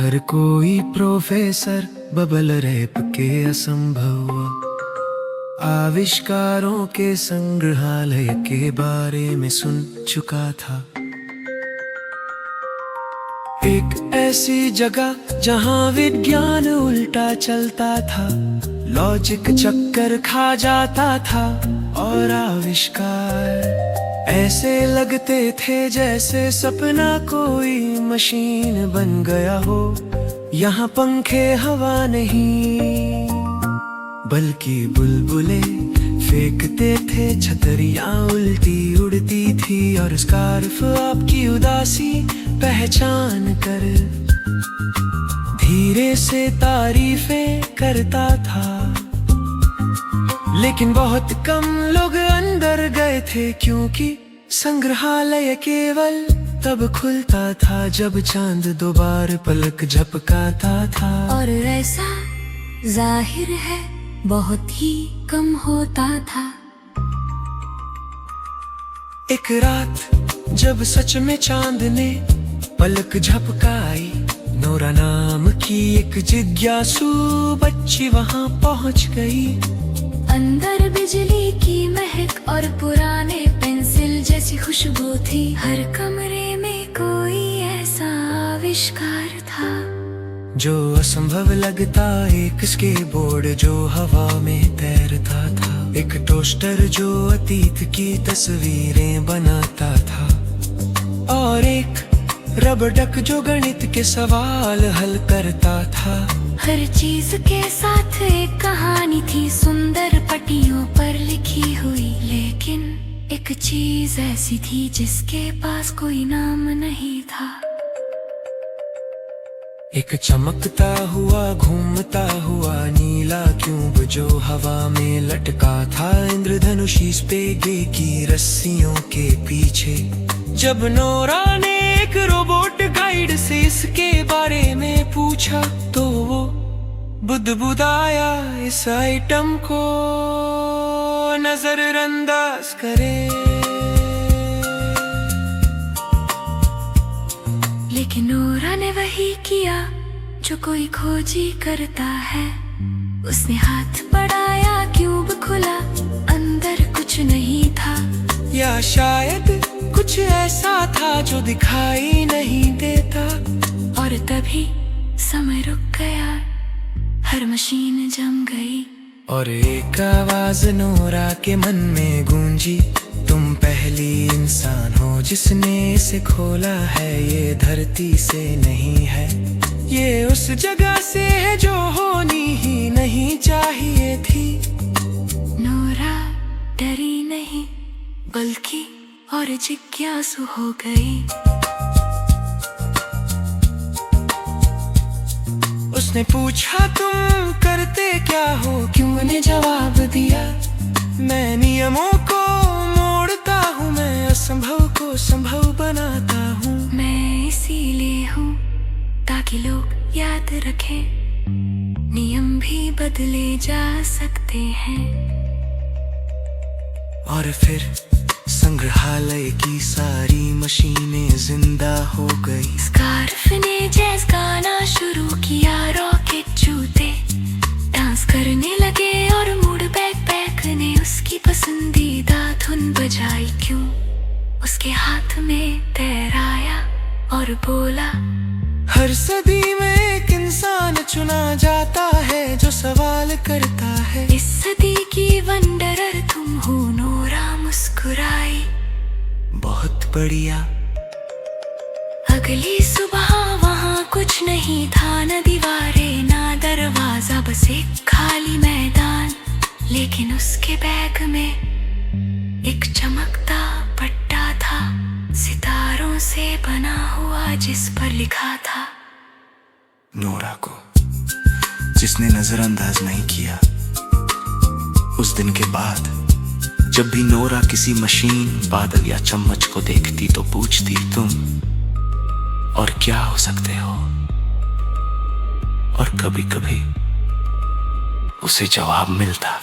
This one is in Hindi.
हर कोई प्रोफेसर बबल रैप के असंभव आविष्कारों के संग्रहालय के बारे में सुन चुका था। एक ऐसी जगह जहां विज्ञान उल्टा चलता था, लॉजिक चक्कर खा जाता था और आविष्कार ऐसे लगते थे जैसे सपना कोई मशीन बन गया हो। यहाँ पंखे हवा नहीं बल्कि बुलबुले फेंकते थे, छतरियाँ उल्टी उड़ती थी और स्कार्फ आपकी उदासी पहचान कर धीरे से तारीफें करता था। लेकिन बहुत कम लोग अंदर गए थे, क्योंकि संग्रहालय केवल तब खुलता था जब चांद दो बार पलक झपकाता था। और ऐसा जाहिर है बहुत ही कम होता था। एक रात जब सच में चांद ने पलक झपकाई, नोरा नाम की एक जिज्ञासु बच्ची वहां पहुंच गई। अंदर बिजली की महक और पुराने पेंसिल जैसी खुशबू थी। हर कमरे में कोई ऐसा आविष्कार था जो असंभव लगता, एक स्केटबोर्ड जो हवा में तैरता था, एक टोस्टर जो अतीत की तस्वीरें बनाता था, और एक रबर डक जो गणित के सवाल हल करता था। हर चीज के साथ एक कहानी थी, सुंदर पट्टियों पर लिखी हुई। लेकिन एक चीज ऐसी थी जिसके पास कोई नाम नहीं था। एक चमकता हुआ घूमता हुआ नीला क्यूब जो हवा में लटका था, इंद्रधनुषी स्पेगे की रस्सियों के पीछे। जब नोरा ने एक रोबोट गाइड से इसके बारे में पूछा, तो वो बुदबुदाया इस आइटम को नजरअंदाज करे। लेकिन नोरा ने वही किया जो कोई खोजी करता है। उसने हाथ बढ़ाया, क्यूब खुला, अंदर कुछ नहीं था, या शायद कुछ ऐसा था जो दिखाई नहीं देता। और तभी समय रुक गया, हर मशीन जम गई। और एक आवाज नोरा के मन में गूंजी, तुम पहली इंसान हो जिसने इसे खोला है। ये धरती से नहीं है, ये उस जगह से है जो होनी ही नहीं चाहिए थी। नोरा डरी नहीं बल्कि और जिज्ञासु हो गई। उसने पूछा, तुम करते क्या हो? क्यों ने जवाब दिया, मैं नियमों को मोड़ता हूँ, मैं असंभव को संभव बनाता हूँ। मैं इसीलिए हूँ ताकि लोग याद रखें, नियम भी बदले जा सकते हैं। और फिर संग्रहालय की सारी मशीनें जिंदा हो गई। स्कार्फ ने जैज गाना शुरू किया, रॉकेट जूते डांस करने लगे और मूड बैकपैक ने उसकी पसंदीदा धुन बजाई। क्यों उसके हाथ में तैराया और बोला, हर सदी में एक इंसान चुना जाता है जो सवाल करता है। इस सदी की वंडरर तुम हो। नोरा मुस्कुराई, बहुत बढ़िया। अगली सुबह वहाँ कुछ नहीं था, न दीवारें ना दरवाजा, बस एक खाली मैदान। लेकिन उसके बैग में एक चमकता पट्टा था, सितारों से बना हुआ, जिस पर लिखा था, नोरा को जिसने नजरअंदाज नहीं किया। उस दिन के बाद जब भी नोरा किसी मशीन, बादल या चम्मच को देखती तो पूछती, तुम और क्या हो सकते हो? और कभी कभी उसे जवाब मिलता।